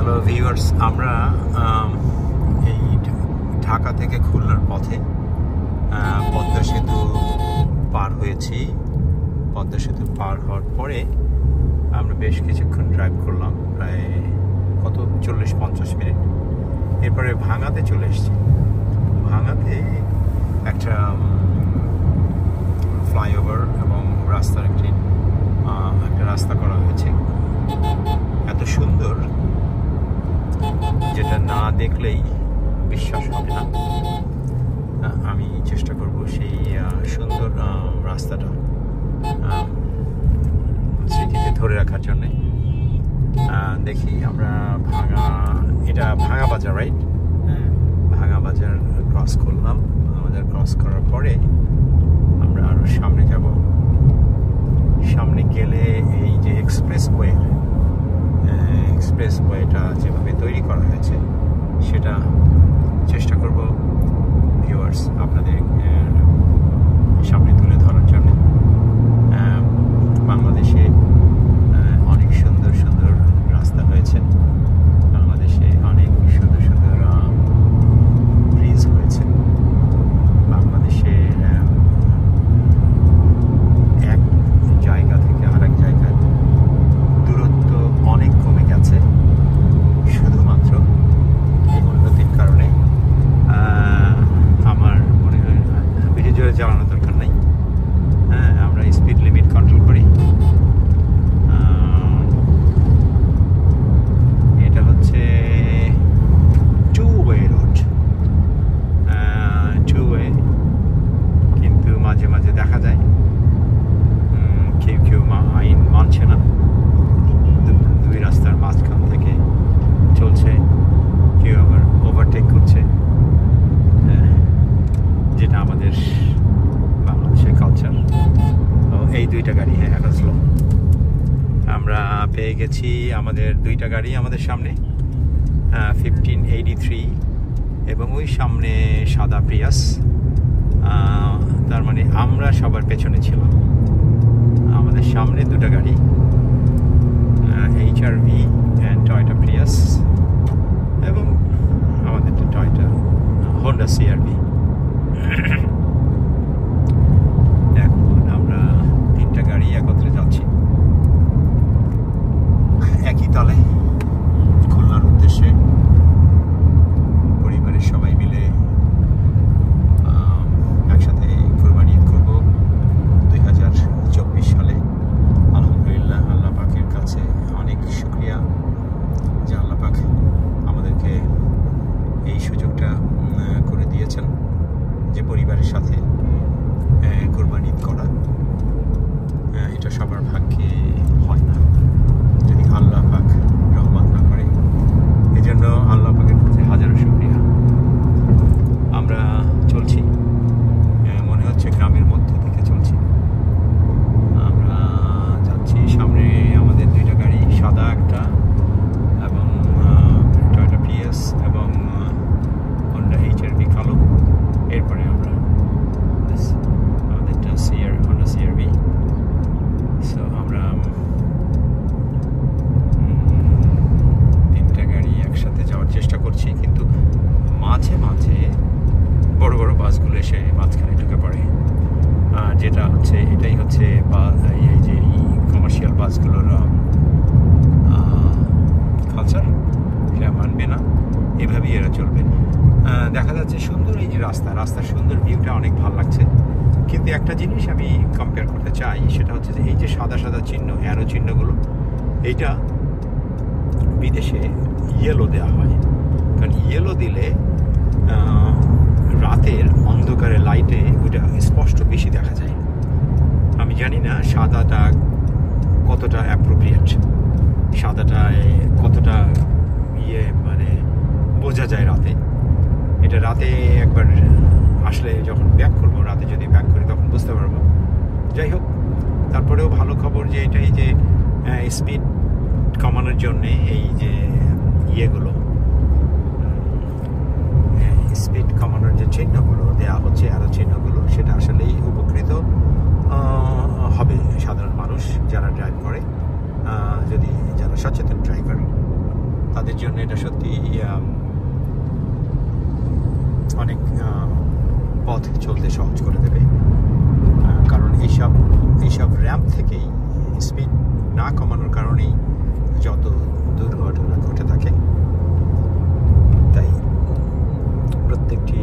Hello viewers, আমরা এই ঢাকা থেকে খুলনার পথে পদ্মা সেতু পার হয়েছি। পদ্মা সেতু পার হওয়ার পরে আমরা বেশ কিছুক্ষণ ড্রাইভ করলাম, প্রায় 40-50 মিনিট। এরপরে ভাঙাতে চলে এসেছি। ভাঙাতে একটা ফ্লাইওভার এবং রাস্তার একটা রাস্তা করা হয়েছে, এত সুন্দর যেটা না দেখলেই বিশ্বাস হবে না। আমি চেষ্টা করব সেই সুন্দর রাস্তাটা স্মৃতিতে ধরে রাখার জন্য। দেখি আমরা এটা ভাঙা বাজার, রাইট? ভাঙা বাজার ক্রস করলাম। বাজার ক্রস করার পরে আমরা আরো সামনে যাব। সামনে গেলে এই যে এক্সপ্রেসওয়েটা যেভাবে তৈরি করা হয়েছে সেটা চেষ্টা করব ভিউয়ার্স আপনাদের সামনে তুলে ধরার জন্য। বাংলাদেশে অনেক সুন্দর সুন্দর রাস্তা হয়েছে, বাংলাদেশে অনেক সুন্দর সুন্দর ব্রিজ হয়েছে। বাংলাদেশে এক জায়গা থেকে আরেক জায়গায় দূরত্ব অনেক কমে গেছে, শুধুমাত্র এই উন্নতির কারণে। আমার মনে হয় বেশি জোরে চালানোর দরকার নেই। আমরা স্পিড লিমিট কন্ট্রোল করি। এটা হচ্ছে টু ওয়ে রোড, কিন্তু মাঝে মাঝে দেখা যায় কেউ আইন মানছে না, দুই রাস্তার মাঝখান থেকে চলছে, কেউ আবার ওভারটেক করছে, যেটা আমাদের বাংলাদেশের কালচার। এই দুইটা গাড়ি, এখন স্লো। আমরা পেয়ে গেছি আমাদের দুইটা গাড়ি আমাদের সামনে, 1583 এবং ওই সামনে সাদা প্রিয়াস। তার মানে আমরা সবার পেছনে ছিলাম। আমাদের সামনে দুটো গাড়ি, HRV and Toyota Prius, এবং আমাদের টয়টা Honda CR-V। এখন আমরা তিনটা গাড়ি একত্রে যাচ্ছি একই তলে খুলনার উদ্দেশ্যে। পরিবারের সবাই মিলে একসাথে কোরবানি ঈদ করব 2024 সালে। আলহামদুলিল্লাহ, আল্লাহ পাকের কাছে অনেক শুকরিয়া যে আল্লাহ পাক আমাদেরকে এই সুযোগটা করে দিয়েছেন যে পরিবারের সাথে কোরবানি ঈদ করা। এটা সবার ভাগ্যে হয় না, যদি আল্লাহ পাক রহমত না করে। এই জন্য আল্লাহ পাকের কাছে হাজারো শুকরিয়া। আমরা চলছি, মনে হচ্ছে গ্রামের মধ্যে থেকে চলছি। আমরা যাচ্ছি, সামনে আমাদের দুইটা গাড়ি, সাদা একটা এবং টয়োটা প্রিয়াস এবং হন্ডা HRV কালো। এরপরে আমরা আমাদেরটা হন্ডা CR-V। সো আমরা তিনটা গাড়ি একসাথে যাওয়ার চেষ্টা করছি, কিন্তু মাঝে মাঝে বড় বড় বাসগুলো এসে মাঝখানে ঢুকে পড়ে। যেটা হচ্ছে এটাই হচ্ছে এই যে কমার্শিয়াল বাসগুলোর কালচার, এরা মানবে না, এভাবেই এরা চলবে। দেখা যাচ্ছে সুন্দর এই যে রাস্তার সুন্দর ভিউটা অনেক ভালো লাগছে, কিন্তু একটা জিনিস আমি কম্পেয়ার করতে চাই, সেটা হচ্ছে যে এই যে সাদা সাদা চিহ্ন, অ্যারো চিহ্নগুলো, এইটা বিদেশে ইয়েলো দেওয়া হয়। কারণ ইয়েলো দিলে রাতের অন্ধকারে লাইটে ওইটা স্পষ্ট বেশি দেখা যায়। আমি জানি না সাদাটা কতটা অ্যাপ্রোপ্রিয়েট, সাদাটায় কতটা মানে বোঝা যায় রাতে। এটা রাতে একবার আসলে যখন ব্যাক করবো, রাতে যদি ব্যাক করি তখন বুঝতে পারবো। যাই হোক, তারপরেও ভালো খবর যে এটা এই যে স্পিড কমানোর জন্যে এই যে ইয়েগুলো, স্পিড কমানোর যে চিহ্নগুলো দেওয়া হচ্ছে, আরো চিহ্নগুলো, সেটা আসলেই উপকৃত হবে সাধারণ মানুষ যারা ড্রাইভ করে, যদি যারা সচেতন ড্রাইভার তাদের জন্য। জন্য এটা সত্যি অনেক পথ চলতে সহজ করে দেবে, কারণ এইসব র্যাম্প থেকেই স্পিড না কমানোর কারণেই যত দুর্ঘটনা ঘটে থাকে। তাই প্রত্যেকটি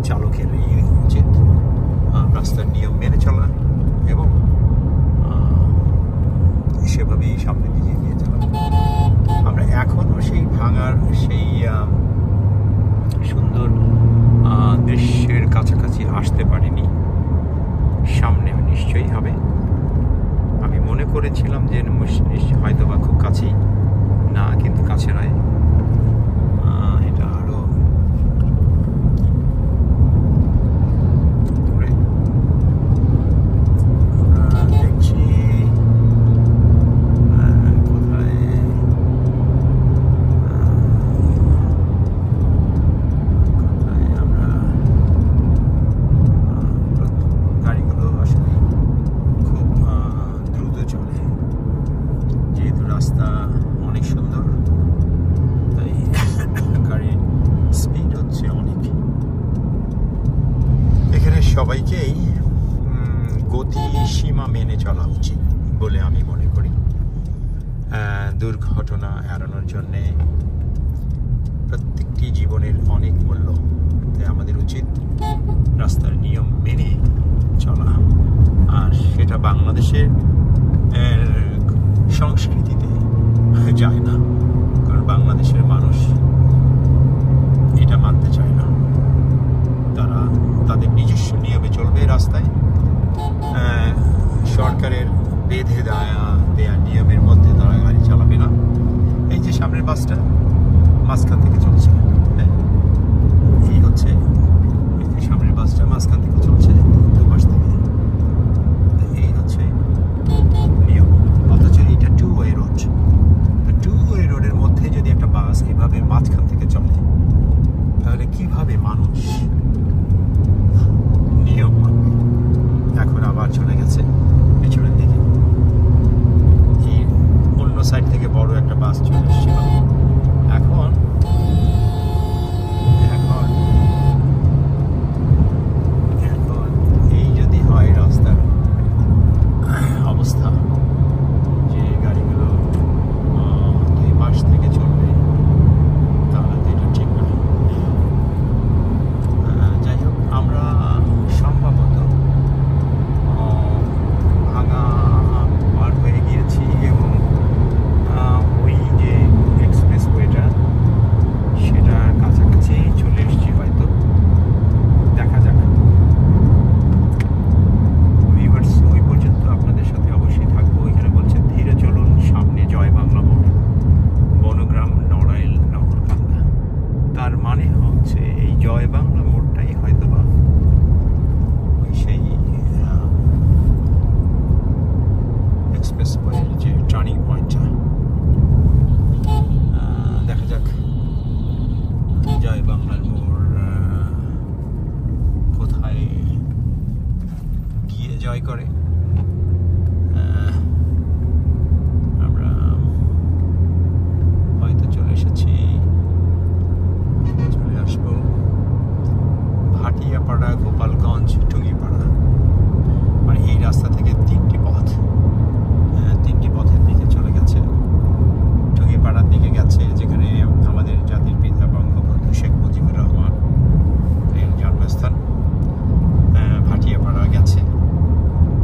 চালকেরই উচিত রাস্তার নিয়ম মেনে চলা এবং সেভাবেই সামনের দিকে এগিয়ে চলা। আমরা এখনও সেই ভাঙার সেই সুন্দর দৃশ্যের কাছাকাছি আসতে পারিনি, সামনে নিশ্চয়ই হবে। আমি মনে করেছিলাম যে হয়তো বা খুব কাছেই, না কিন্তু কাছে নয়, এটা আরো দূরে। দেখছি কোথায় আমরা গাড়িগুলো আসলে খুব দ্রুত চলে, যেহেতু রাস্তা অনেক সুন্দর তাই গাড়ির স্পিড হচ্ছে অনেক। এখানে সবাইকেই গতি সীমা মেনে চলা উচিত বলে আমি মনে করি, দুর্ঘটনা এড়ানোর জন্যে। প্রত্যেকটি জীবনের অনেক মূল্য, তাই আমাদের উচিত রাস্তার নিয়ম মেনে চলা। আর সেটা বাংলাদেশের সংস্কৃতিতে যায় না, কারণ বাংলাদেশের মানুষ এটা মানতে চায় না। তারা তাদের নিজস্ব নিয়মে চলবে রাস্তায়, সরকারের বেঁধে দেয়া নিয়মের মধ্যে তারা গাড়ি চালাবে না। এই যে সামনের বাসটা মাঝখান থেকে চলছে, এই হচ্ছে সামনের বাসটা মাঝখান থেকে চলছে, দুপাশ থেকে, এই হচ্ছে নিয়ম। অথচ এটা two way road, two way রোডের মধ্যে যদি একটা বাস এভাবে মাঝখান থেকে চলে, তাহলে কিভাবে মানুষ নিয়ম মানবে? এখন আবার চলে গেছে পেছনের দিকে, এই অন্য সাইড থেকে বড় একটা বাস চলে এসেছিল। এখন এই যদি হয় রাস্তার অবস্থা, যে গাড়িগুলো দুই পাশ থেকে চলবে, তাহলে তো এটা ঠিক নয়। যাই হোক, আমরা সম্ভবত ভাঙা পার হয়ে গিয়েছি এবং ওই যে এক্সপ্রেস ওয়েটা সেটার কাছাকাছি চলে এসেছি হয়তো, দেখা যাক। ভিউয়ার্স, ওই পর্যন্ত আপনাদের সাথে অবশ্যই থাকবো। এখানে বলছে ধীরে চলুন, সামনে জয় বাংলা মোড়, বনগ্রাম, নড়াইল, নগরকান্দা। তার মানে হচ্ছে এই জয় বাংলা মোড়টাই হয়তো বা ওই সেই এক্সপ্রেস ওয়ের যে টার্নিং পয়েন্টটা। দেখা যাক জয় বাংলার মোড় কোথায় গিয়ে জয় করে। আমরা হয়তো চলে এসেছি, চলে আসবো ভাটিয়াপাড়া, গোপালগঞ্জ, টুঙ্গিপাড়া। মানে এই রাস্তা থেকে তিনটি পথের দিকে চলে গেছে। টুঙ্গিপাড়ার দিকে গেছে, যেখানে আমাদের জাতির পিতা বঙ্গবন্ধু শেখ মুজিবুর রহমান এর জন্মস্থান। ভাটিয়াপাড়া গেছে,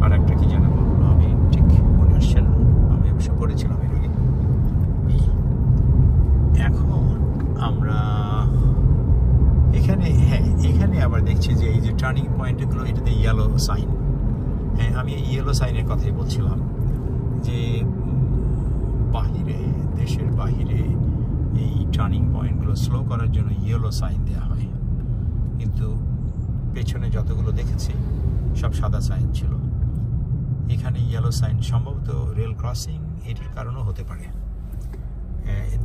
আর একটা কি যেন বললো, আমি ঠিক মনে আসছে না, আমি অবশ্য পড়েছিলাম এর আগে। এখন আমরা এখানে আবার দেখছি যে এই যে টার্নিং পয়েন্টগুলো, এটাতে ইয়েলো সাইন। হ্যাঁ, আমি এই ইয়েলো সাইনের কথাই বলছিলাম, যে দেশের বাহিরে এই টার্নিং পয়েন্টগুলো স্লো করার জন্য ইয়েলো সাইন দেওয়া হয়, কিন্তু পেছনে যতগুলো দেখেছি সব সাদা সাইন ছিল। এখানে ইয়েলো সাইন সম্ভবত রেল ক্রসিং, এটির কারণও হতে পারে।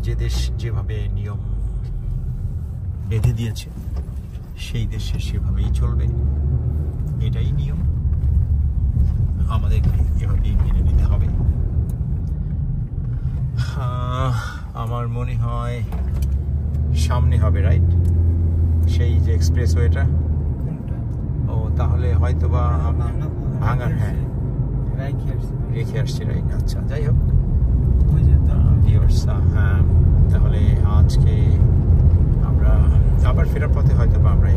যে দেশ যেভাবে নিয়ম বেঁধে দিয়েছে, সেই দেশে সেভাবেই চলবে, এটাই নিয়ম, আমাদেরকে এভাবেই মেনে নিতে হবে। আমার মনে হয় সামনে হবে, রাইট? সেই যে এক্সপ্রেসওয়েটা। ও তাহলে হয়তো বা ভাঙার, হ্যাঁ রেখে আসছি, রাইট। আচ্ছা, যাই হোক ভিউয়ার্স, হ্যাঁ তাহলে আজকে আমরা আবার ফেরার পথে হয়তো বা আমরা